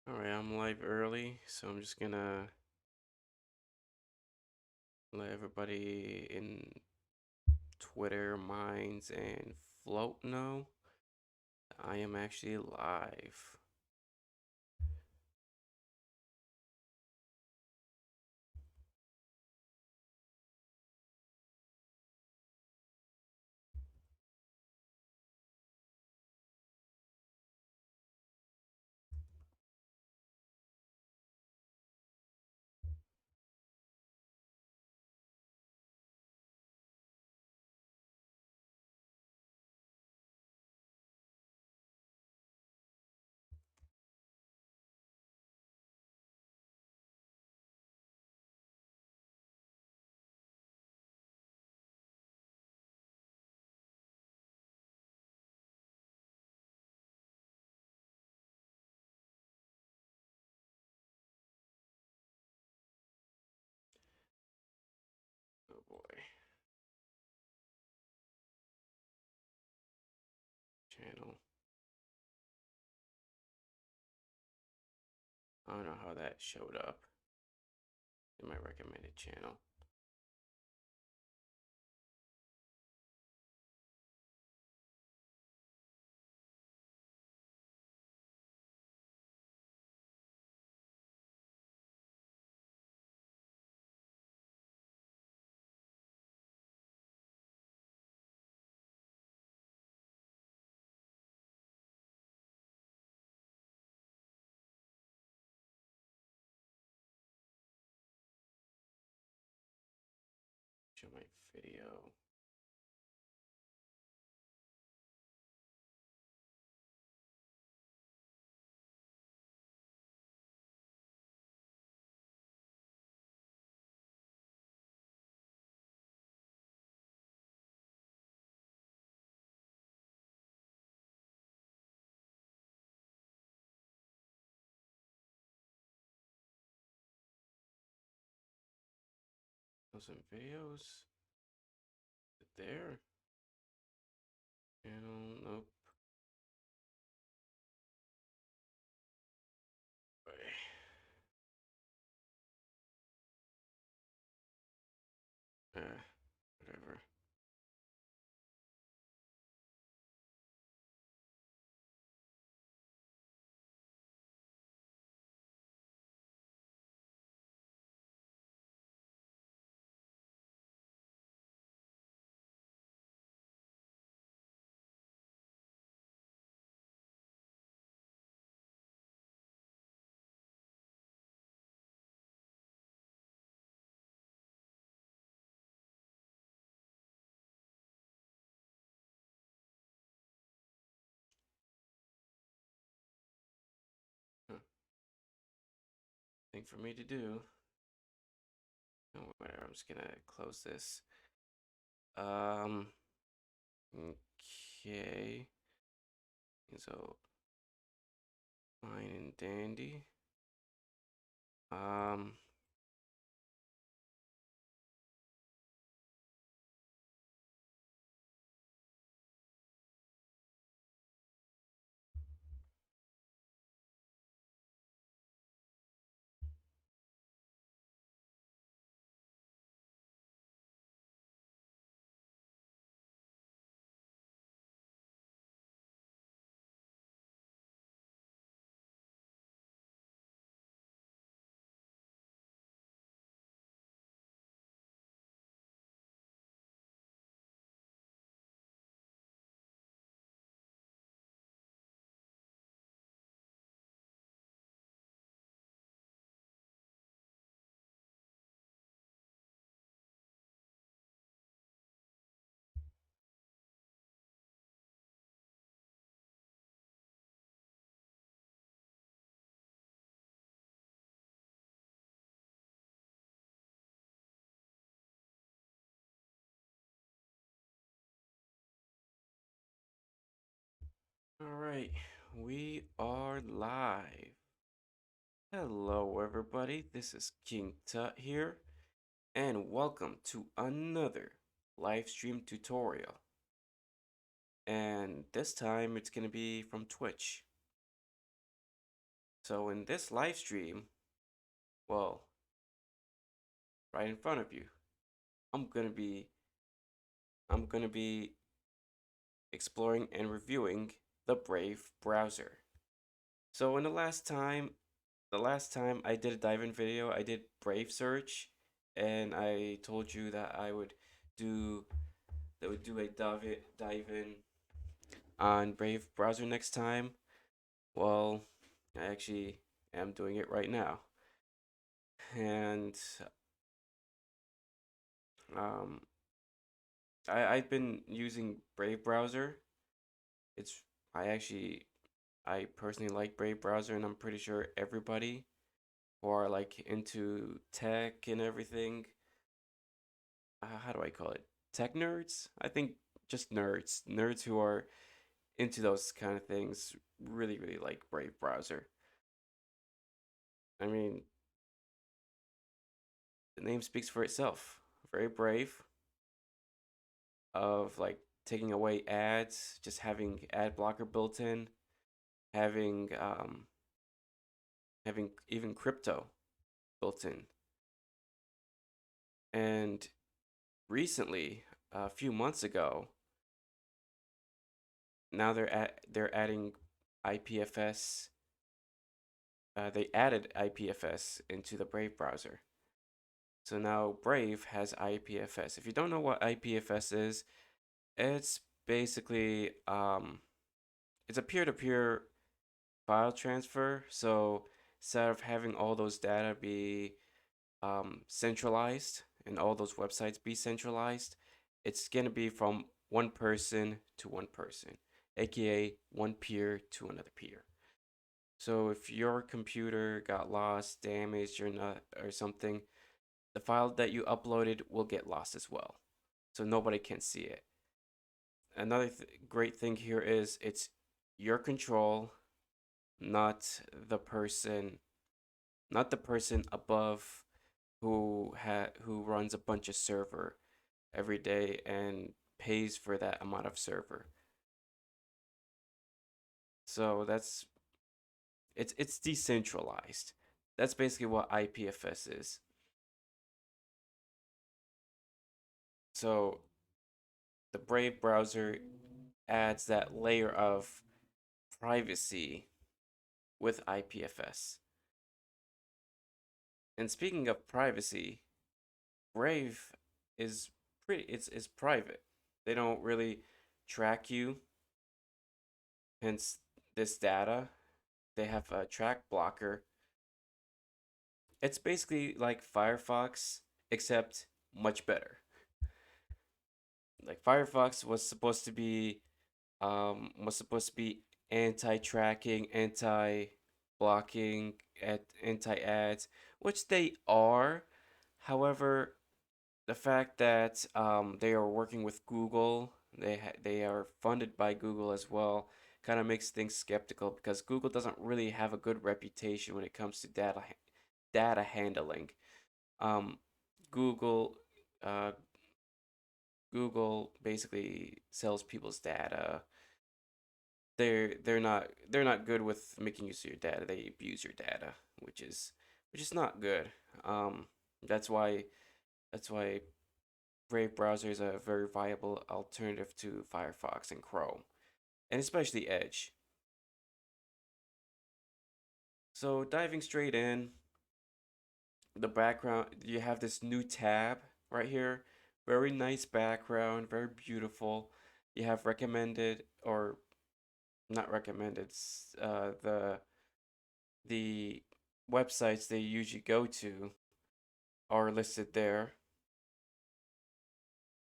All right, I'm live early, so I'm just gonna let everybody in Twitter, Minds, and Float know I am actually live. Oh boy, channel. I don't know how that showed up in my recommended channel. Show my video. Some videos. Is it there? Channel. Nope. Boy. Whatever. Huh. Thing for me to do. Oh, whatever. I'm just gonna close this. Um. Okay. So fine and dandy. Um, all right, we are live. Hello, everybody. This is King Tut here, and welcome to another live stream tutorial. And this time it's gonna be from Twitch. So in this live stream, well, right in front of you, I'm gonna be I'm gonna be exploring and reviewing the Brave browser. So in the last time I did a dive-in video, I did Brave search, and I told you that do I would do a dive in on Brave browser next time. Well, I actually am doing it right now, and um, I've been using Brave browser. It's I actually I personally like Brave browser, and I'm pretty sure everybody who are like into tech and everything, how do I call it? Tech nerds? I think just nerds who are into those kind of things really like Brave browser. I mean, the name speaks for itself. Very brave of like taking away ads, just having ad blocker built in, having having even crypto built in. And recently, a few months ago, now they're adding IPFS. They added IPFS into the Brave browser. So now Brave has IPFS. If you don't know what IPFS is, it's basically it's a peer-to-peer file transfer. So instead of having all those data be centralized and all those websites be centralized, it's gonna be from one person to one person, aka one peer to another peer. So if your computer got lost, damaged, or not, or something, the file that you uploaded will get lost as well. So nobody can see it. Another great thing here is it's your control, not the person, not the person above who runs a bunch of server every day and pays for that amount of server. So it's decentralized. That's basically what IPFS is. So the Brave browser adds that layer of privacy with IPFS. And speaking of privacy, Brave is private. They don't really track you, hence this data. They have a track blocker. It's basically like Firefox, except much better. Like Firefox was supposed to be anti-tracking, anti-blocking, anti-ads, which they are. However, the fact that they are working with Google, they are funded by Google as well, kind of makes things skeptical because Google doesn't really have a good reputation when it comes to data handling. Um, Google uh, Google basically sells people's data. They're not good with making use of your data. They abuse your data, which is not good. Um, that's why that's why Brave browser is a very viable alternative to Firefox and Chrome, and especially Edge. So diving straight in, the background, you have this new tab right here. Very nice background, very beautiful. You have recommended or not recommended, the websites they usually go to are listed there.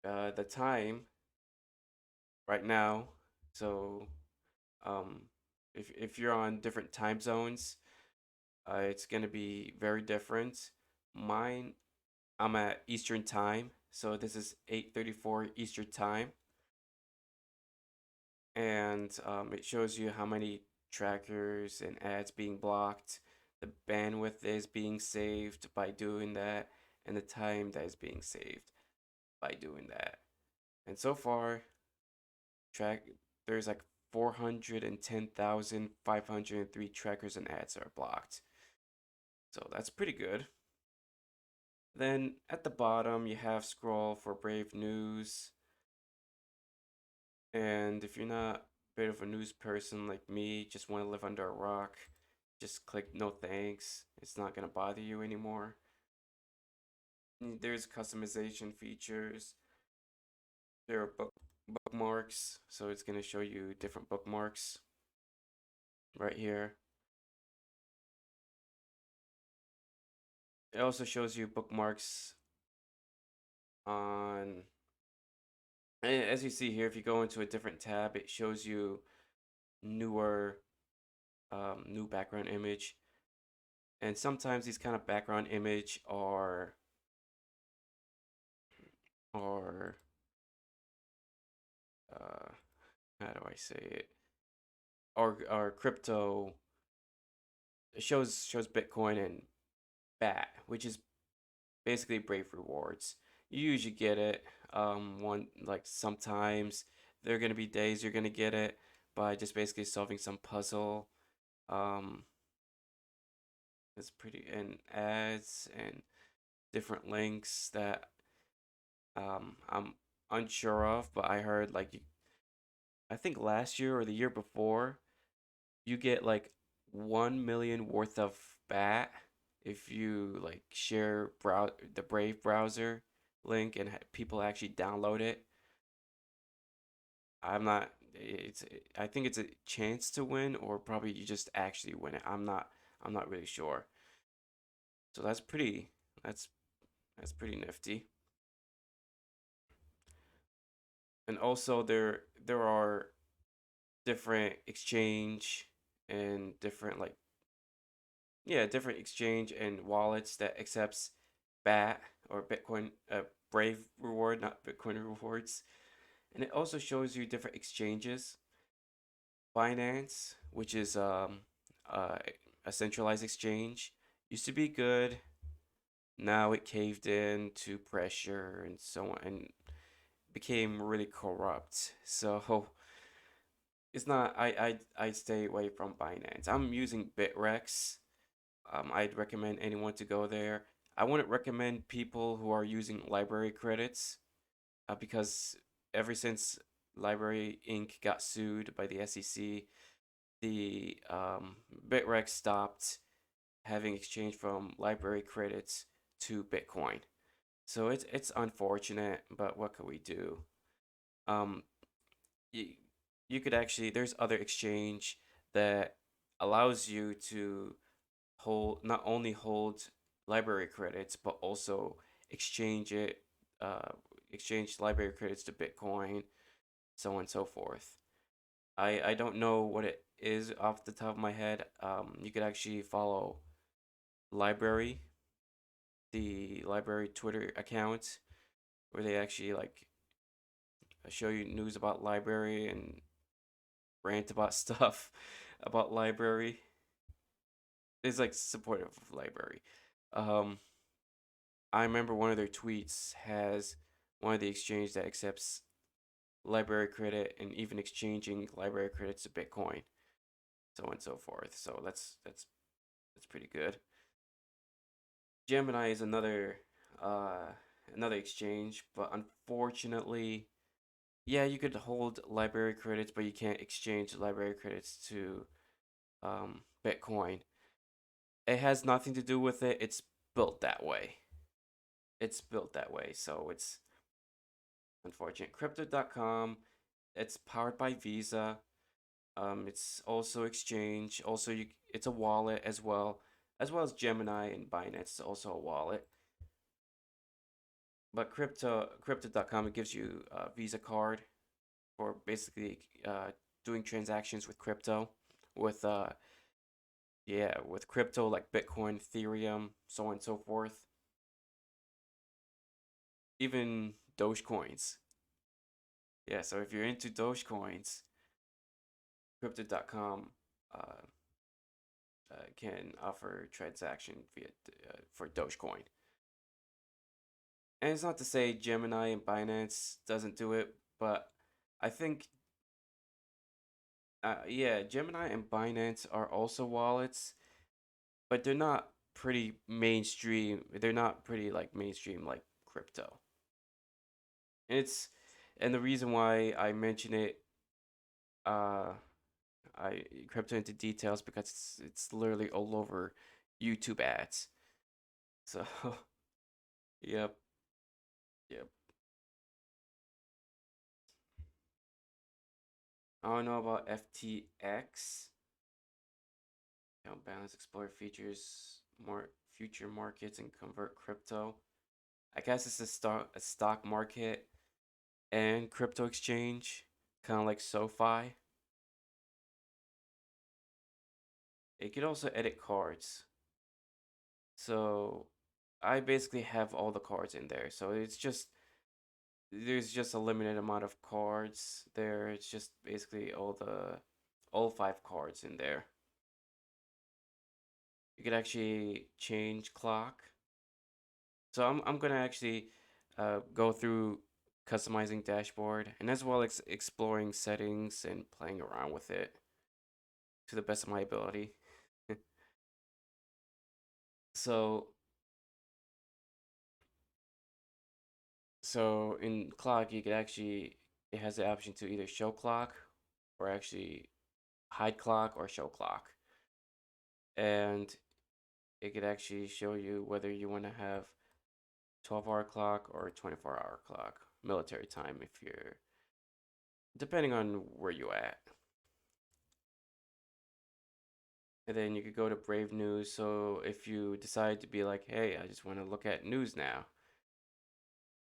The time right now. So um, if you're on different time zones, it's gonna be very different. Mine, I'm at Eastern time, so this is 8:34 Eastern time, and it shows you how many trackers and ads being blocked, the bandwidth is being saved by doing that, and the time that is being saved by doing that. And so far, track there's like 410,503 trackers and ads are blocked. So that's pretty good. Then at the bottom, you have scroll for Brave News. And if you're not a bit of a news person like me, just want to live under a rock, just click no thanks. It's not going to bother you anymore. There's customization features. There are bookmarks, so it's going to show you different bookmarks right here. It also shows you bookmarks on, as you see here, if you go into a different tab, it shows you newer, new background image. And sometimes these kind of background image are how do I say it? Or crypto shows Bitcoin and BAT, which is basically Brave rewards. You usually get it. One like sometimes there are gonna be days you're gonna get it by just basically solving some puzzle. Um, it's pretty and ads and different links that I'm unsure of, but I heard like I think last year or the year before you get like 1 million worth of BAT if you like share the Brave browser link and people actually download it. I'm not it's I think it's a chance to win or probably you just actually win it. I'm not really sure. So that's that's pretty nifty. And also there are different exchange and different like yeah, different exchange and wallets that accepts BAT or Bitcoin Brave reward, not Bitcoin rewards. And it also shows you different exchanges. Binance, which is uh, a centralized exchange, used to be good. Now it caved in to pressure and so on, and became really corrupt. So it's not. I stay away from Binance. I'm using Bitrex. I'd recommend anyone to go there. I wouldn't recommend people who are using library credits because ever since Library Inc. got sued by the SEC, the Bitrex stopped having exchange from library credits to Bitcoin. So it's unfortunate, but what could we do? Um, you, you could actually there's other exchange that allows you to hold not only hold library credits but also exchange it uh exchange library credits to Bitcoin, so on and so forth. I don't know what it is off the top of my head. You could actually follow library the library Twitter account where they actually like show you news about library and rant about stuff about library. It's like supportive of library. Um, I remember one of their tweets has one of the exchange that accepts library credit and even exchanging library credits to Bitcoin, so on and so forth. So that's pretty good. Gemini is uh another exchange, but unfortunately, yeah, you could hold library credits, but you can't exchange library credits to Bitcoin. It has nothing to do with it. It's built that way. It's built that way, so it's unfortunate. Crypto.com, it's powered by Visa. It's also exchange. Also, it's a wallet as well as Gemini and Binance. It's also a wallet. But crypto.com, it gives you a Visa card for basically doing transactions with crypto, with yeah, with crypto like Bitcoin, Ethereum, so on and so forth. Even Dogecoins. Yeah, so if you're into Dogecoins, crypto.com uh, can offer transaction via for Dogecoin. And it's not to say Gemini and Binance doesn't do it, but I think Yeah, Gemini and Binance are also wallets, but they're not pretty mainstream. They're not pretty like mainstream like crypto. And it's and the reason why I mention it, uh, I crypto into details because it's literally all over YouTube ads. So, yep, yep. I don't know about FTX. Balance, explore features, more future markets, and convert crypto. I guess it's a stock market and crypto exchange, kind of like SoFi. It could also edit cards. So I basically have all the cards in there. So it's just there's just a limited amount of cards there. It's just basically all 5 cards in there. You could actually change clock. So I'm gonna actually go through customizing dashboard and as well as exploring settings and playing around with it to the best of my ability. So so in clock you could actually it has the option to either show clock or actually hide clock or show clock. And it could actually show you whether you want to have 12-hour clock or 24-hour clock, military time if you're depending on where you at. And then you could go to Brave News. So if you decide to be like, hey, I just want to look at news now,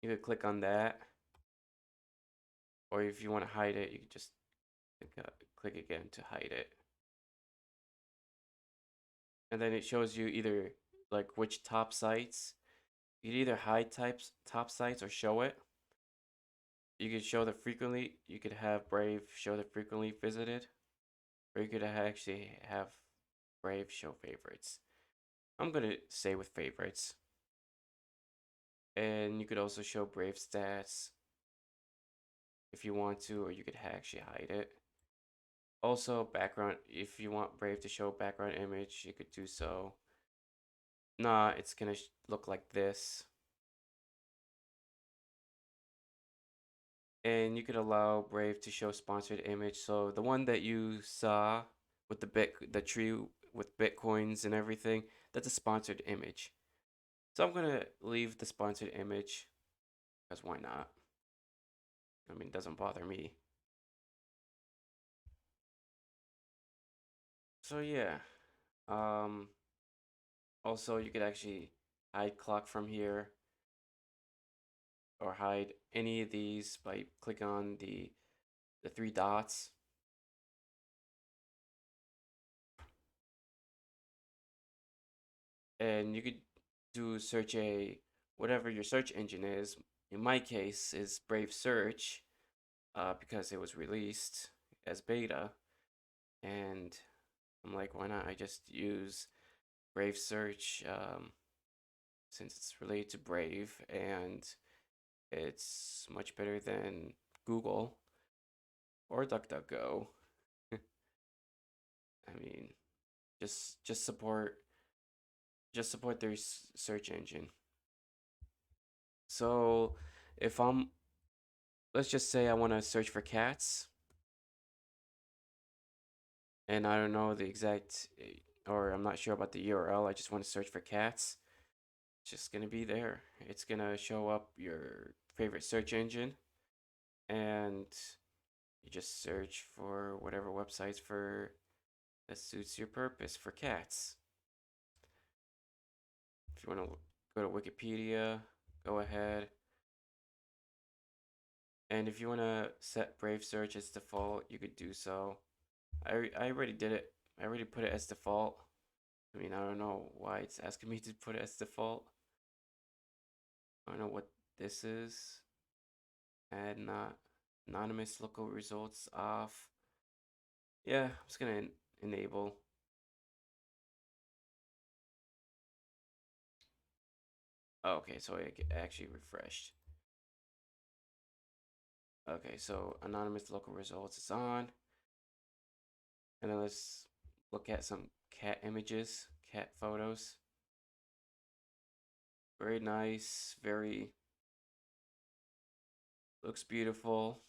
you could click on that. Or if you want to hide it, you could just click again to hide it. And then it shows you either like which top sites. You could either hide types top sites or show it. You could show the frequently. You could have Brave show the frequently visited, or you could actually have Brave show favorites. I'm gonna say with favorites. And you could also show Brave stats if you want to, or you could actually hide it. Also, background, if you want Brave to show background image, you could do so. Nah, it's gonna look like this. And you could allow Brave to show sponsored image. So the one that you saw with the tree with Bitcoins and everything, that's a sponsored image. So I'm gonna leave the sponsored image because why not? I mean, it doesn't bother me. So yeah. Um, Also, you could actually hide clock from here or hide any of these by clicking on the 3 dots. And you could do search a whatever your search engine is. In my case, is Brave Search because it was released as beta. And I'm like, why not? I just use Brave Search since it's related to Brave and it's much better than Google or DuckDuckGo. I mean, just support their search engine. So if let's just say I want to search for cats and I don't know the exact or I'm not sure about the URL, I just want to search for cats. It's just gonna be there. It's gonna show up your favorite search engine and you just search for whatever websites for that suits your purpose for cats. If you want to go to Wikipedia, go ahead. And if you want to set Brave Search as default, you could do so. I already did it. I already put it as default. I mean, I don't know why it's asking me to put it as default. I don't know what this is. Add not anonymous local results off. Yeah, I'm just gonna enable. Oh, okay, so it actually refreshed. Okay, so anonymous local results is on. And then let's look at some cat images, cat photos. Very nice, very looks beautiful.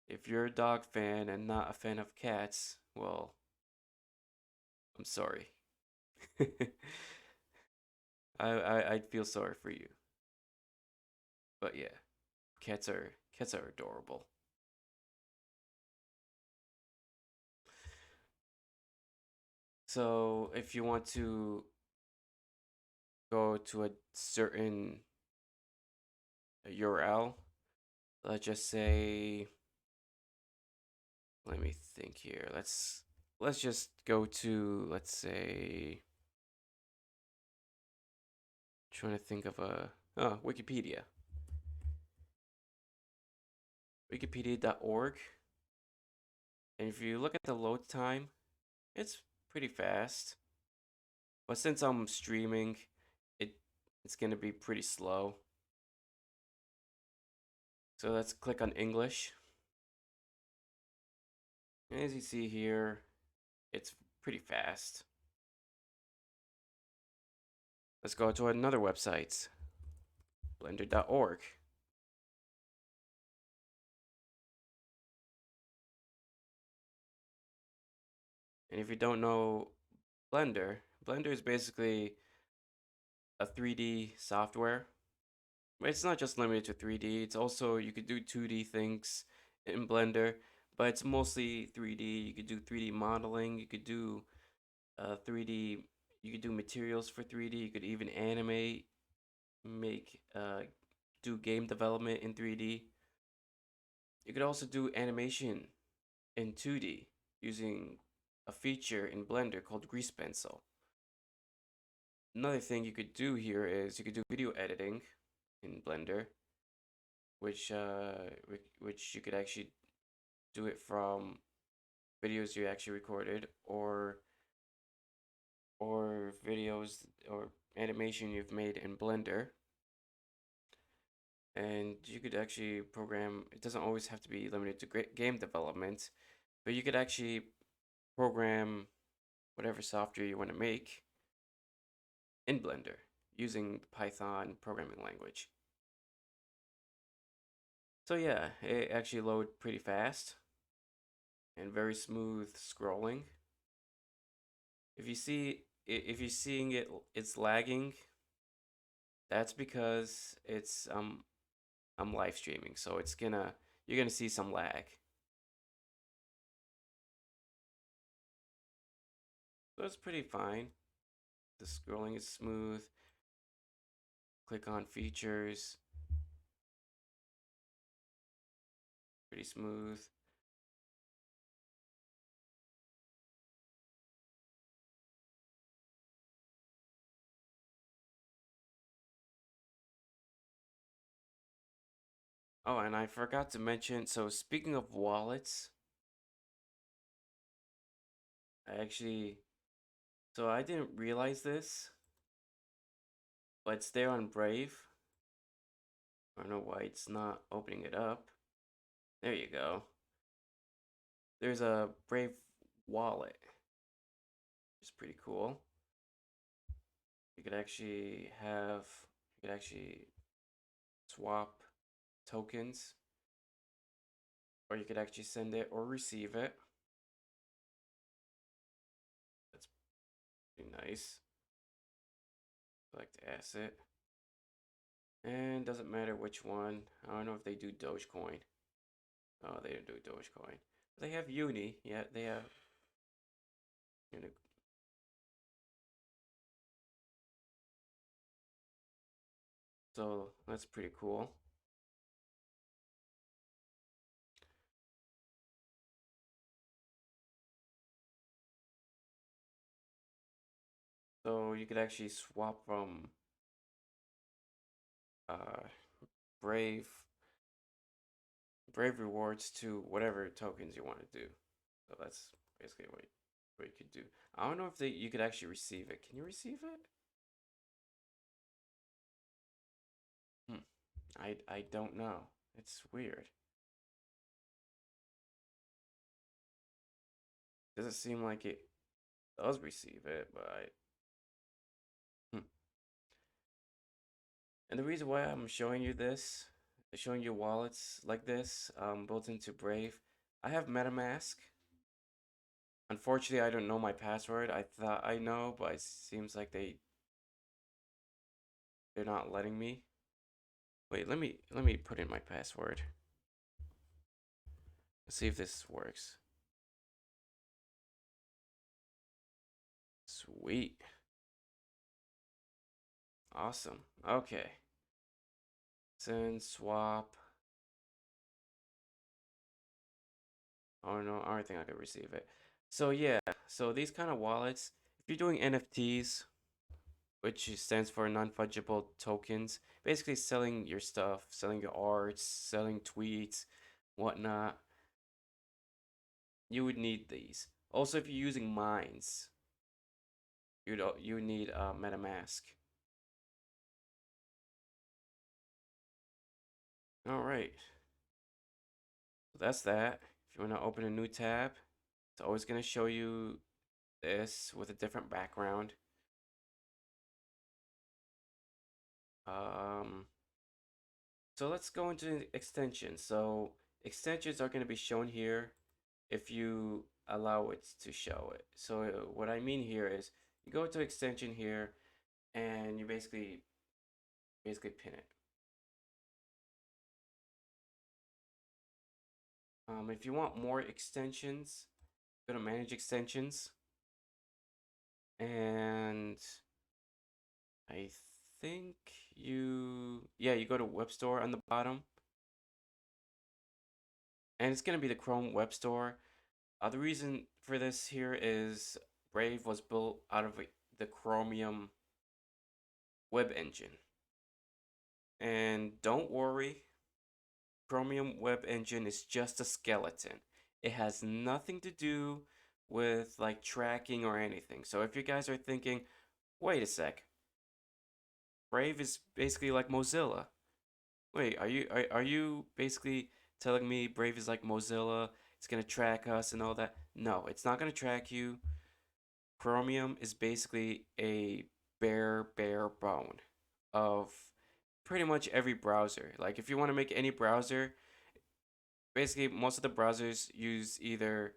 If you're a dog fan and not a fan of cats, well, I'm sorry. I'd feel sorry for you. But yeah, cats are adorable. So if you want to go to a certain URL, let's just say, let me think here. Let's just go to, let's say, trying to think of Wikipedia. Wikipedia.org. And if you look at the load time, it's pretty fast. But since I'm streaming, it it's gonna be pretty slow. So let's click on English. And as you see here, it's pretty fast. Let's go to another website, blender.org. And if you don't know Blender, Blender is basically a 3D software. But it's not just limited to 3D. It's also, you could do 2D things in Blender, but it's mostly 3D. You could do 3D modeling. You could do 3D. You could do materials for 3D. You could even animate, do game development in 3D. You could also do animation in 2D using a feature in Blender called Grease Pencil. Another thing you could do here is you could do video editing in Blender, which you could actually do it from videos you actually recorded or videos or animation you've made in Blender. And you could actually program, it doesn't always have to be limited to game development, but you could actually program whatever software you want to make in Blender using Python programming language. So yeah, it actually loads pretty fast and very smooth scrolling. If you're seeing it's lagging, that's because I'm live streaming, so you're gonna see some lag. So it's pretty fine. The scrolling is smooth. Click on features. Pretty smooth. Oh, and I forgot to mention, so speaking of wallets, I didn't realize this, but it's there on Brave. I don't know why it's not opening it up. There you go. There's a Brave wallet. It's pretty cool. You could actually swap tokens, or you could actually send it or receive it. That's pretty nice. Select asset. And doesn't matter which one. I don't know if they do Dogecoin. Oh, they don't do Dogecoin. They have Uni. Yeah, they have Uni. So that's pretty cool. So you could actually swap from uh, Brave Brave rewards to whatever tokens you want to do. So that's basically what you could do. I don't know if you could actually receive it. Can you receive it? Hmm. I don't know. It's weird. doesn't seem like it does receive it, but hmm. And the reason why I'm showing you this, showing you wallets like this, built into Brave, I have MetaMask. Unfortunately, I don't know my password. I thought I know, but it seems like they're not letting me. Wait, let me put in my password. Let's see if this works. Sweet. Awesome. Okay. Send, swap. Oh no, I don't think I could receive it. So yeah, so these kind of wallets, if you're doing NFTs, which stands for non-fungible tokens, basically selling your stuff, selling your arts, selling tweets, whatnot, you would need these. Also, if you're using mines, you would need MetaMask. All right, so that's that. If you want to open a new tab, it's always going to show you this with a different background. Um, so let's go into extensions. So extensions are going to be shown here if you allow it to show it. So what I mean here is you go to extension here and you basically pin it. If you want more extensions, go to manage extensions, and I think you go to web store on the bottom, and it's gonna be the Chrome web store. The reason for this here is Brave was built out of the Chromium web engine. And don't worry, Chromium web engine is just a skeleton. It has nothing to do with like tracking or anything. So if you guys are thinking, wait a sec, Brave is basically like Mozilla. Wait, are you basically telling me Brave is like Mozilla? It's gonna track us and all that? No, it's not gonna track you. Chromium is basically a bare bone of pretty much every browser. Like if you want to make any browser, basically most of the browsers use either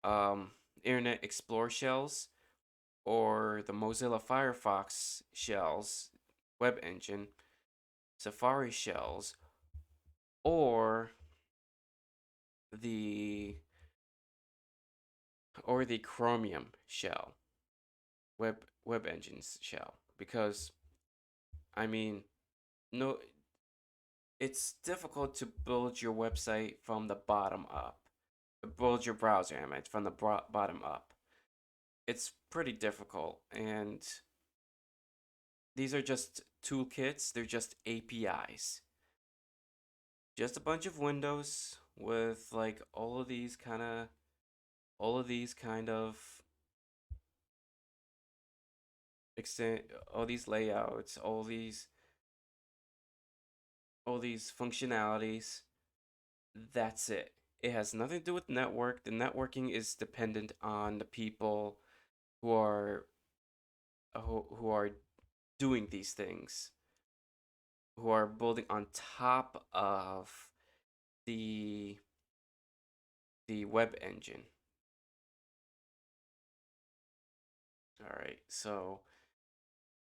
um, Internet Explorer shells or the Mozilla Firefox shells, web engine, Safari shells, or the the Chromium shell, web engines shell. Because I mean, no, it's difficult to build your website from the bottom up. Build your browser, I meant, from the bottom up. It's pretty difficult, and these are just toolkits. They're just APIs. Just a bunch of windows with like all of these kind of extent all these layouts, all these functionalities. That's it. It has nothing to do with network. The networking is dependent on the people who are who are doing these things, who are building on top of the web engine. All right,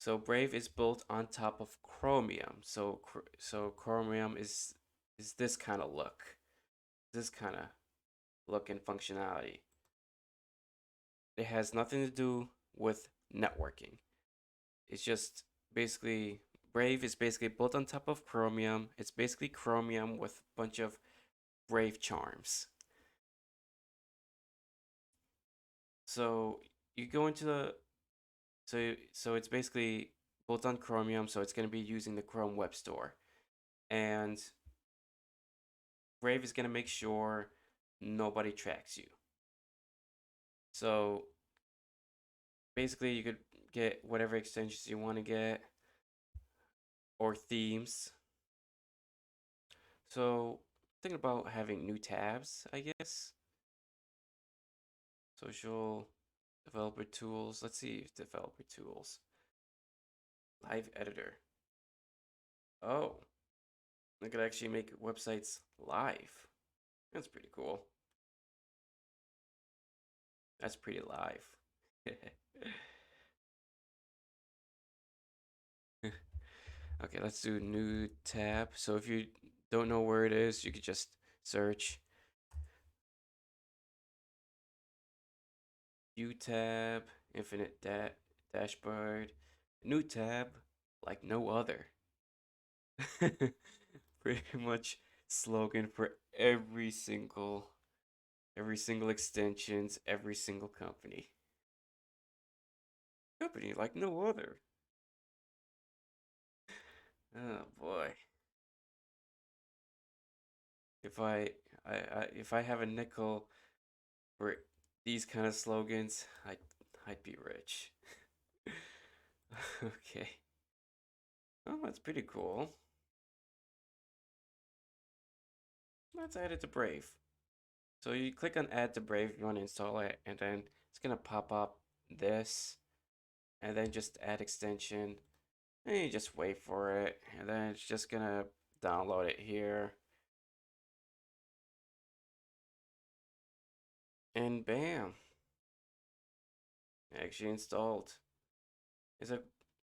so Brave is built on top of Chromium. So Chromium is this kind of look, this kind of look and functionality. It has nothing to do with networking. It's just basically Brave is basically built on top of Chromium. It's basically Chromium with a bunch of Brave charms. So you go into the so it's basically built on Chromium, so it's going to be using the Chrome Web Store. And Brave is going to make sure nobody tracks you. So basically you could get whatever extensions you want to get or themes. So thinking about having new tabs, I guess. Social developer tools. Let's see if developer tools. Live editor. Oh, I could actually make websites live. That's pretty cool. That's pretty live. Okay, let's do new tab. So if you don't know where it is, you could just search view tab, infinite dashboard, new tab, like no other. Pretty much slogan for every single extensions, every single company. Company like no other. Oh boy. If I have a nickel for these kind of slogans, I'd be rich. Okay. Oh, that's pretty cool. Let's add it to Brave. So you click on add to Brave if you want to install it, and then it's gonna pop up this, and then just add extension, and you just wait for it, and then it's just gonna download it here. And bam, actually installed. It's a,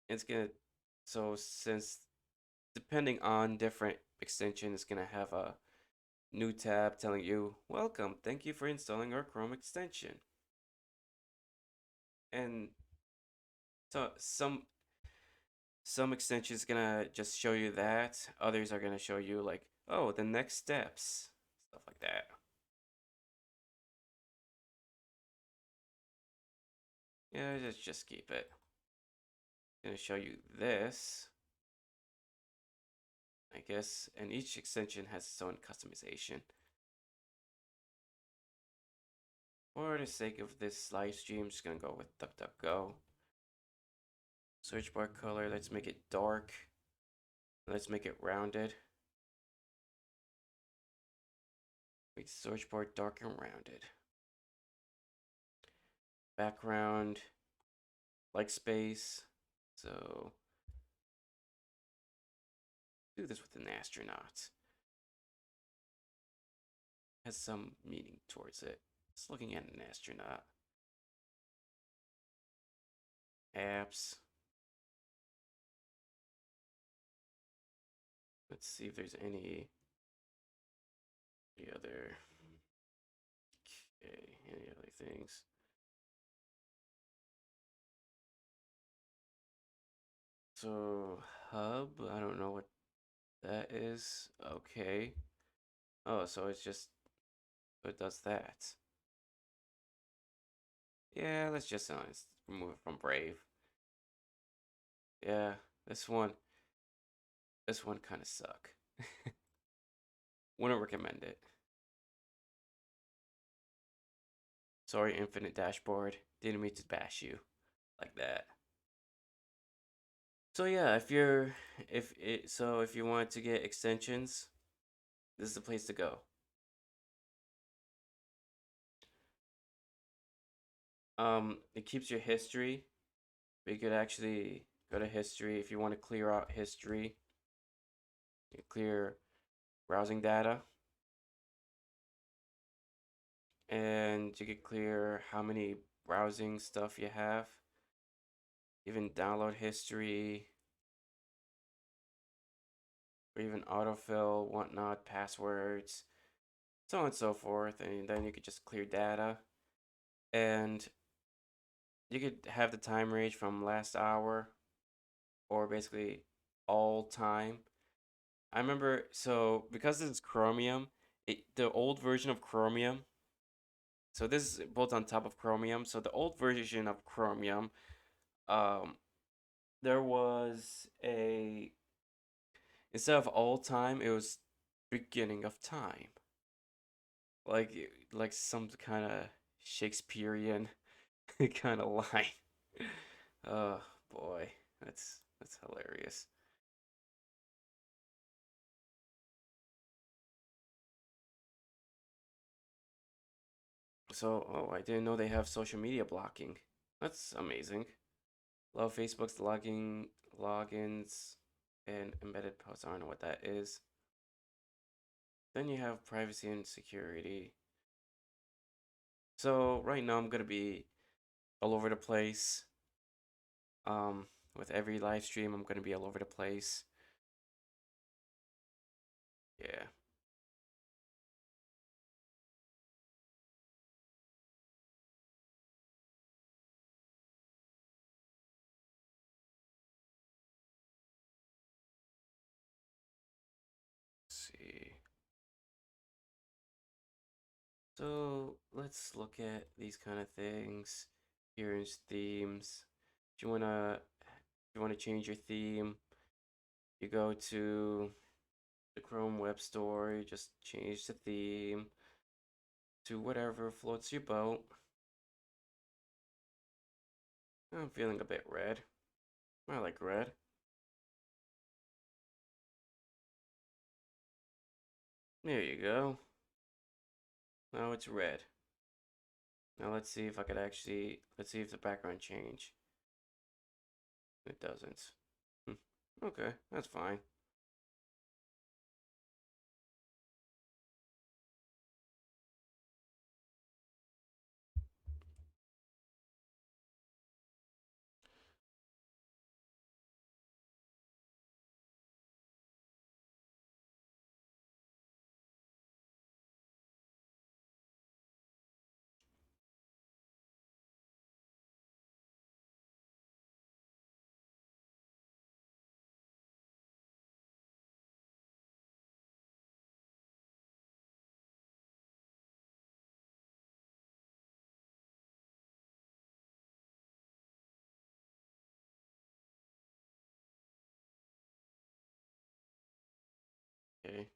it's gonna, so since depending on different extension, it's gonna have a new tab telling you, welcome, thank you for installing our Chrome extension. And so some extensions gonna just show you that, others are gonna show you like, oh, the next steps, stuff like that. Yeah, just keep it. Gonna show you this, I guess, and each extension has its own customization. For the sake of this live stream, I'm just gonna go with DuckDuckGo. Search bar color, let's make it dark. Let's make it rounded. Make search bar dark and rounded. Background, like space. So do this with an astronaut. Has some meaning towards it. It's looking at an astronaut. Apps. Let's see if there's any other. Okay, any other things? So hub, I don't know what that is. Okay. Oh, so it's just, it does that. Yeah, let's just remove it from Brave. Yeah, this one kind of suck. Wouldn't recommend it. Sorry, Infinite Dashboard. Didn't mean to bash you like that. So yeah, if you want to get extensions, this is the place to go. It keeps your history. But you could actually go to history if you want to clear out history. You clear browsing data. And you could clear how many browsing stuff you have. Even download history. Or even autofill, whatnot, passwords, so on and so forth. And then you could just clear data. And you could have the time range from last hour or basically all time. I remember, so because this is Chromium, the old version of Chromium, so this is built on top of Chromium. So the old version of Chromium, um, there was instead of all time, it was beginning of time. Like some kind of Shakespearean kind of line. Oh boy, that's hilarious. Oh, I didn't know they have social media blocking. That's amazing. Love Facebook's logins, and embedded posts. I don't know what that is. Then you have privacy and security. So right now I'm gonna be all over the place. With every live stream, I'm gonna be all over the place. Yeah. Let's see. So let's look at these kind of things. Here's themes. If you wanna change your theme, you go to the Chrome Web Store, you just change the theme to whatever floats your boat. I'm feeling a bit red. I like red. There you go. Now it's red. Now let's see if I could actually, let's see if the background change. It doesn't. Okay, that's fine. Okay.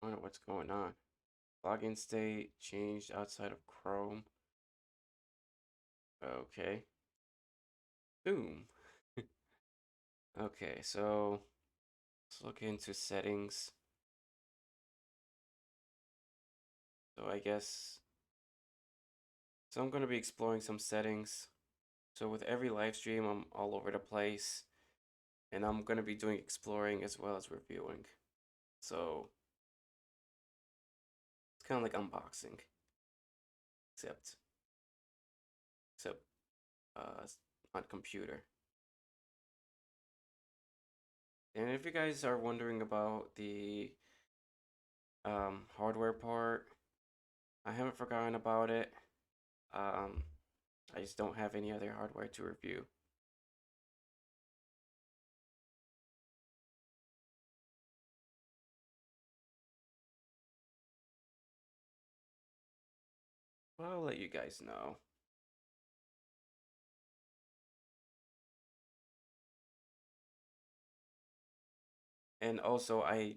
I don't know what's going on. Login state changed outside of Chrome. Okay. Boom. Okay, so let's look into settings. So I guess, so I'm going to be exploring some settings. So with every live stream, I'm all over the place, and I'm going to be doing exploring as well as reviewing. So it's kind of like unboxing, except except uh on computer. And if you guys are wondering about the hardware part, I haven't forgotten about it. Um, I just don't have any other hardware to review. Well, I'll let you guys know. And also, I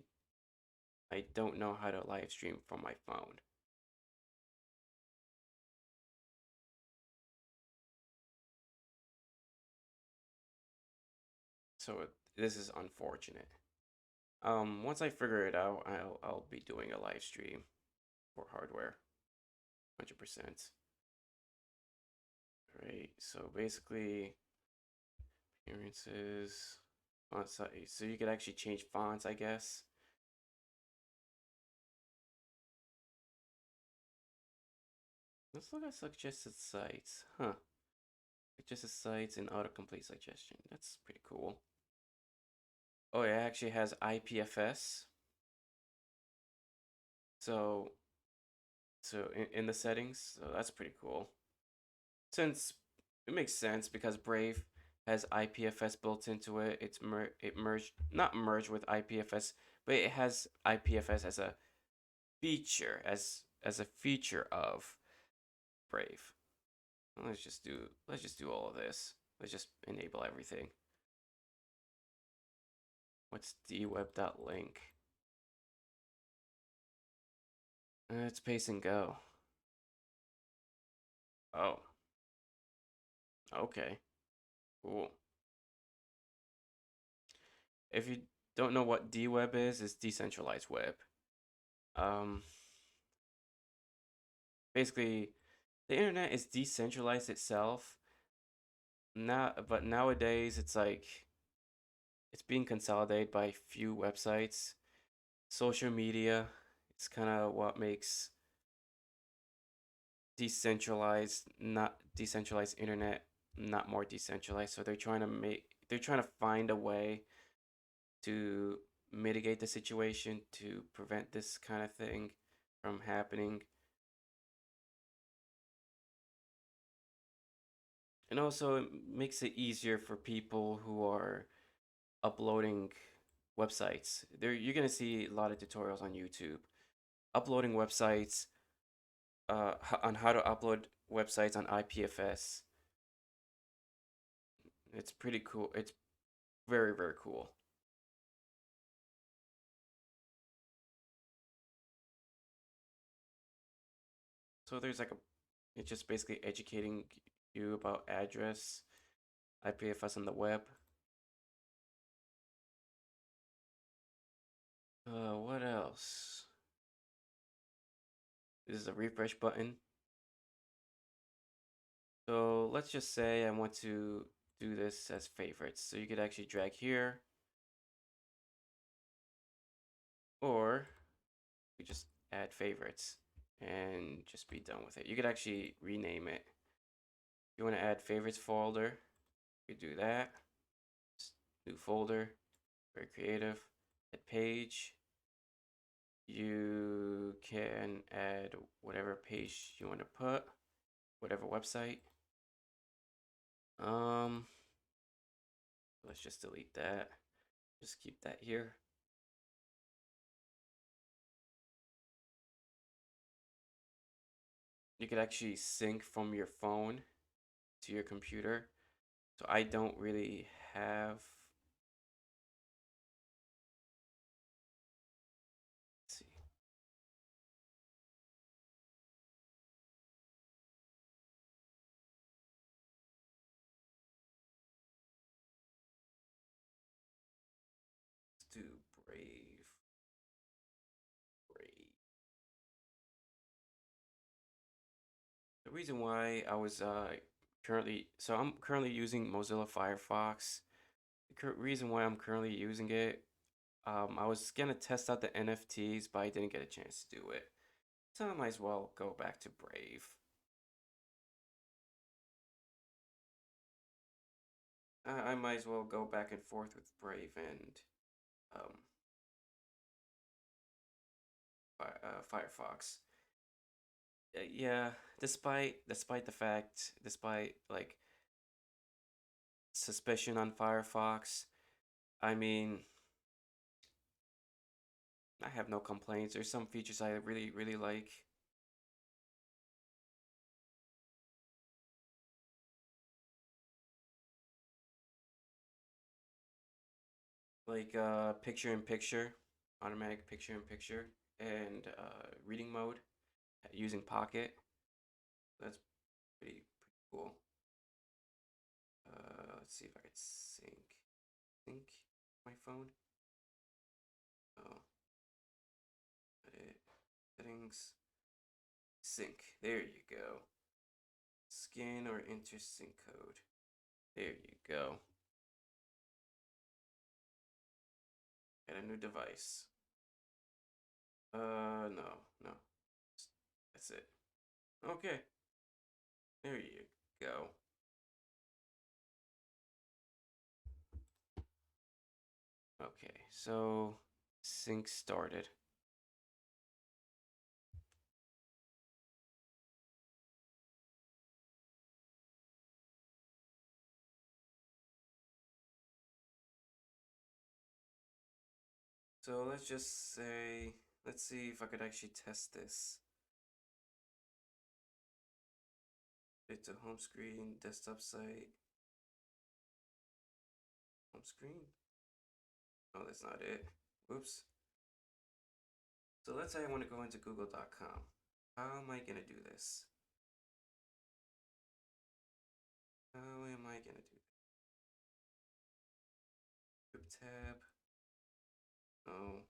don't know how to live stream from my phone. So this is unfortunate. Once I figure it out, I'll be doing a live stream for hardware, 100%. Right. So basically, appearances, font size. So you could actually change fonts, I guess. Let's look at suggested sites. Huh. Suggested sites and autocomplete suggestion. That's pretty cool. Oh, it actually has IPFS. So, in the settings, so that's pretty cool. Since it makes sense because Brave has IPFS built into it. It merged, not merged with IPFS, but it has IPFS as a feature, as a feature of Brave. Let's just do all of this. Let's just enable everything. What's dweb.link? It's paste and go. Oh, okay. Cool. If you don't know what dweb is, it's decentralized web. Um, Basically, the internet is decentralized itself. Now, but nowadays it's like it's being consolidated by few websites. Social media, it's kind of what makes decentralized internet not more decentralized. So they're trying to find a way to mitigate the situation to prevent this kind of thing from happening. And also it makes it easier for people who are uploading websites. You're gonna see a lot of tutorials on YouTube uploading websites, on how to upload websites on IPFS. It's pretty cool. It's very, very cool. So there's like it's just basically educating you about address, IPFS on the web. What else? This is a refresh button. So let's just say I want to do this as favorites. So you could actually drag here, or you just add favorites and just be done with it. You could actually rename it. If you want to add favorites folder, you do that. Just new folder, very creative. Add page. You can add whatever page you want to put, whatever website. Um, let's just delete that. Just keep that here. You could actually sync from your phone to your computer. So I don't really have. Let's see. Let's do Brave. Brave. The reason why I was I'm currently using Mozilla Firefox. The reason why I'm currently using it, I was gonna test out the NFTs, but I didn't get a chance to do it. So I might as well go back to Brave. I might as well go back and forth with Brave and um, Firefox. Yeah, despite like suspicion on Firefox, I mean, I have no complaints. There's some features I really, really like picture in picture, automatic picture in picture, and reading mode using Pocket. That's pretty cool. Let's see if I could sync my phone. Oh, edit settings, sync. There you go. Scan or enter sync code. There you go. Add a new device. No. That's it. Okay. There you go. Okay, so sync started. So let's just say, let's see if I could actually test this. It's a home screen, desktop site, home screen. Oh, that's not it. Whoops. So let's say I want to go into google.com. How am I going to do this? How am I going to do this? Group tab. No.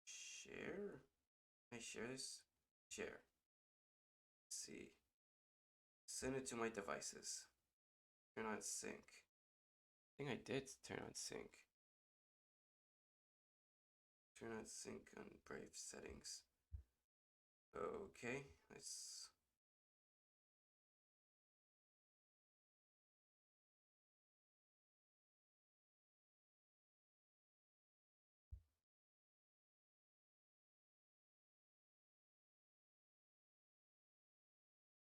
Share? Can I share this? Share. Let's see. Send it to my devices. Turn on sync. I think I did turn on sync. Turn on sync on Brave settings. Okay, let's.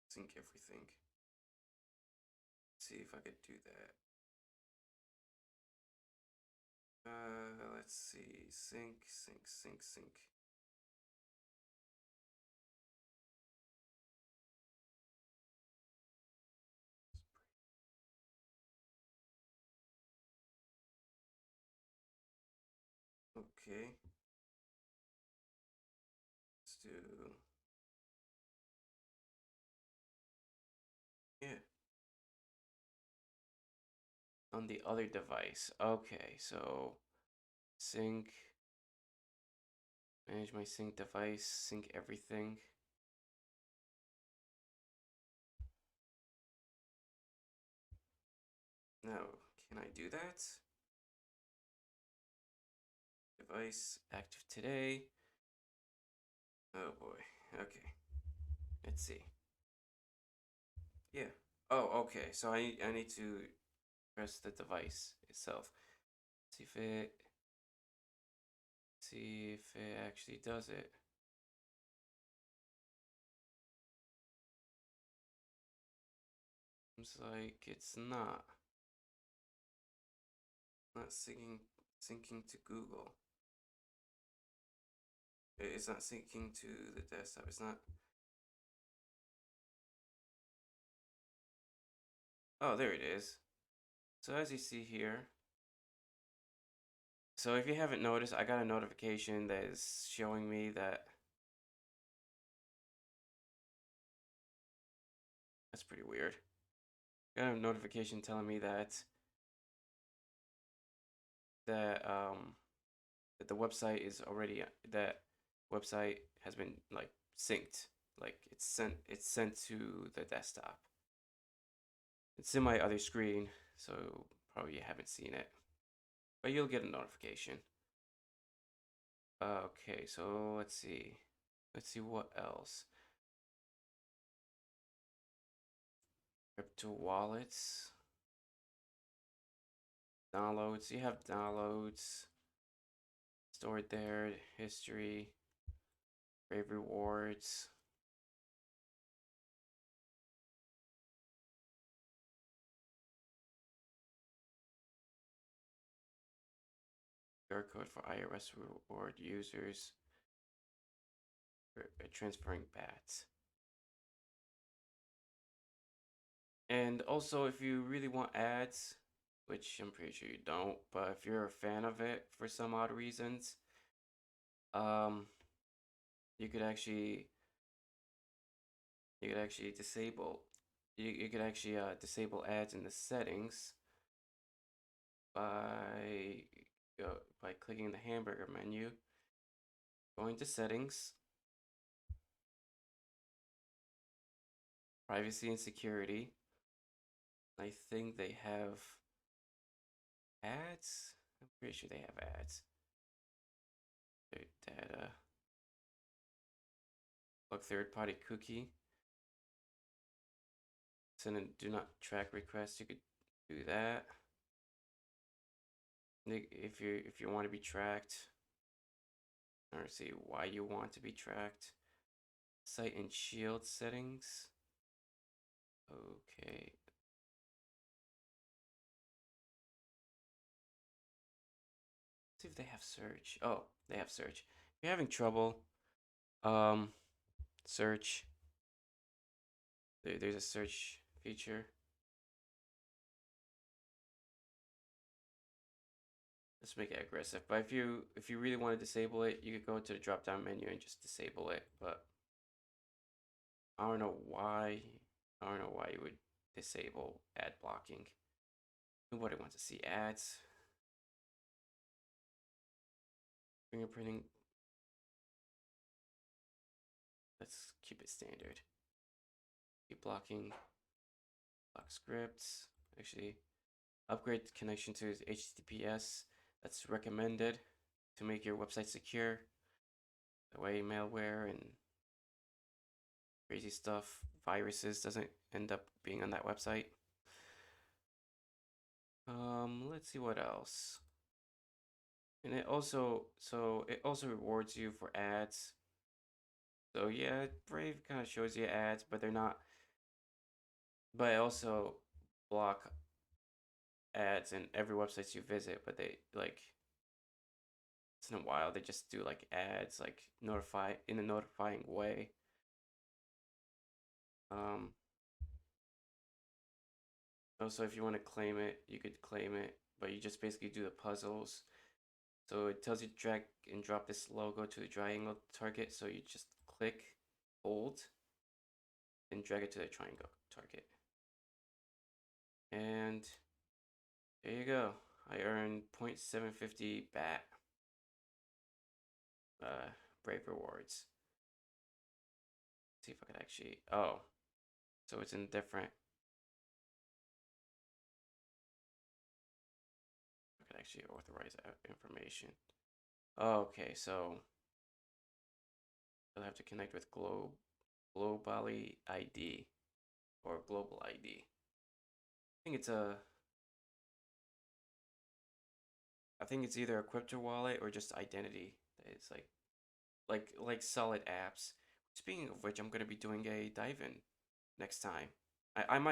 Sync everything. See if I could do that. Let's see. Sync, sync, sync, sync. Okay. Let's do. Yeah. On the other device. Okay, so sync. Manage my sync device. Sync everything. Now, can I do that? Device active today. Oh boy. Okay. Let's see. Yeah. Oh, okay. So I need to press the device itself. See if it actually does it. Seems like it's not. Not syncing to Google. It's not syncing to the desktop. It's not. Oh, there it is. So as you see here, so if you haven't noticed, I got a notification that is showing me that. That's pretty weird. Got a notification telling me that the website is already that website has been like synced. Like it's sent to the desktop. It's in my other screen, so probably you haven't seen it. But you'll get a notification. Okay, so let's see. Let's see what else. Crypto wallets. Downloads. You have downloads stored there. History. Brave rewards. QR code for iOS reward users. Transferring bats. And also, if you really want ads, which I'm pretty sure you don't, but if you're a fan of it for some odd reasons, um, you could actually disable you could actually disable ads in the settings by by clicking the hamburger menu, going to settings, privacy and security. I think they have ads. I'm pretty sure they have ads. Their data. Look, third-party cookie. Send a do not track request. You could do that. If you want to be tracked, or see why you want to be tracked. Site and shield settings. Okay. See if they have search. Oh, they have search. If you're having trouble, search. There's a search feature. Let's make it aggressive. But if you really want to disable it, you could go to the drop down menu and just disable it. But I don't know why. I don't know why you would disable ad blocking. Nobody wants to see ads. Fingerprinting. Let's keep it standard. Keep blocking. Block scripts. Actually, upgrade connection to HTTPS. That's recommended to make your website secure. That way, malware and crazy stuff, viruses, doesn't end up being on that website. Let's see what else. And it also rewards you for ads. So yeah, Brave kind of shows you ads, but they're not. But it also block ads in every website you visit. But they like once in a while they just do like ads, like notify in a notifying way. Also, if you want to claim it, you could claim it, but you just basically do the puzzles. So it tells you to drag and drop this logo to the triangle target. So you just click, hold, and drag it to the triangle target. And there you go. I earned 0.750 BAT. Brave rewards. Let's see if I could actually. Oh, so it's in different. I could actually authorize that information. Okay, so I'll have to connect with Globally ID or Global ID. I think it's either a crypto wallet or just identity. It's like solid apps. Speaking of which, I'm gonna be doing a dive in next time. I'm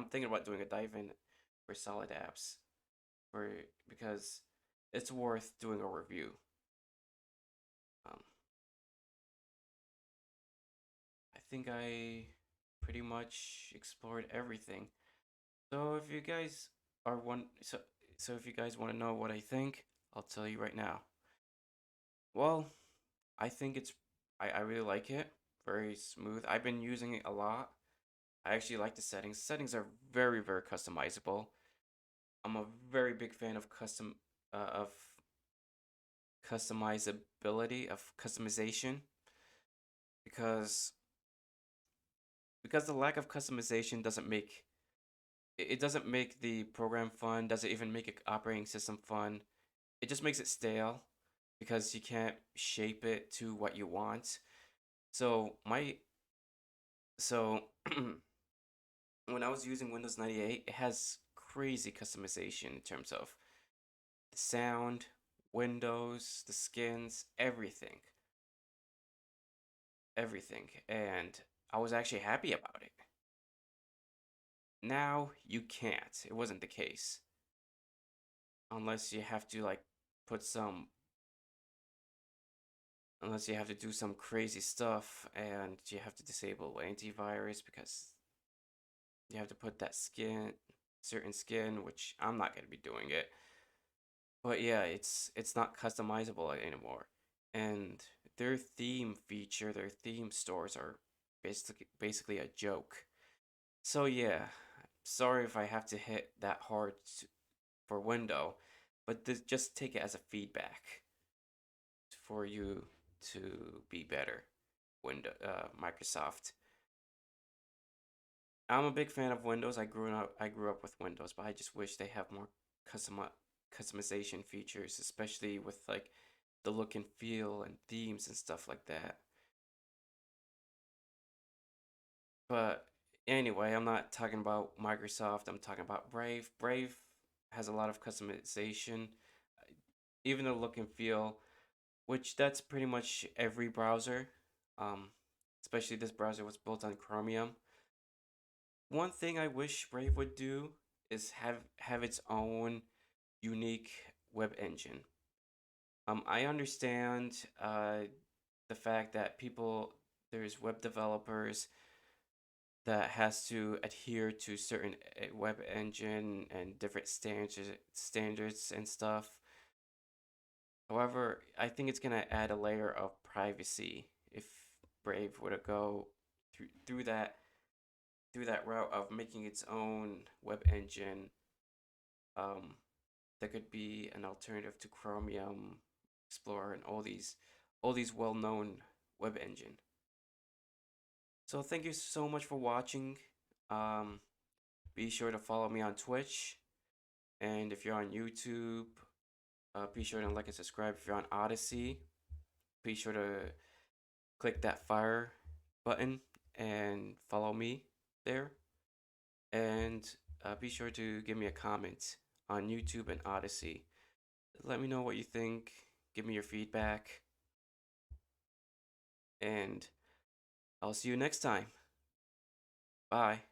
thinking about doing a dive in for solid apps, for because it's worth doing a review. Um, I think I pretty much explored everything. So if you guys are one, so if you guys want to know what I think, I'll tell you right now. Well, I think I really like it. Very smooth. I've been using it a lot. I actually like the settings. Settings are very, very customizable. I'm a very big fan of customizability, of customization, because the lack of customization doesn't make it doesn't make the program fun, doesn't even make an operating system fun. It just makes it stale because you can't shape it to what you want. So my so when I was using Windows 98, it has crazy customization in terms of the sound, windows, the skins, everything. Everything. And I was actually happy about it. Now you can't. It wasn't the case. Unless you have to like put some unless you have to do some crazy stuff and you have to disable antivirus because you have to put that certain skin, which I'm not going to be doing it. But yeah, it's not customizable anymore. And their theme feature, their theme stores are basically a joke. So yeah, sorry if I have to hit that hard for window, but just take it as a feedback for you to be better. Microsoft. I'm a big fan of Windows. I grew up with Windows, but I just wish they have more customization features, especially with like the look and feel and themes and stuff like that. But anyway, I'm not talking about Microsoft. I'm talking about Brave. Brave has a lot of customization, even the look and feel, which that's pretty much every browser. Um, Especially this browser was built on Chromium. One thing I wish Brave would do is have its own unique web engine. I understand the fact that there's web developers that has to adhere to certain web engine and different standards and stuff. However, I think it's gonna add a layer of privacy if Brave were to go through that route of making its own web engine. Um, that could be an alternative to Chromium, Explorer, and all these well-known web engine. So thank you so much for watching. Um, be sure to follow me on Twitch, and if you're on YouTube, be sure to like and subscribe. If you're on Odyssey, be sure to click that fire button and follow me there. And be sure to give me a comment on YouTube and Odyssey. Let me know what you think. Give me your feedback. And I'll see you next time. Bye.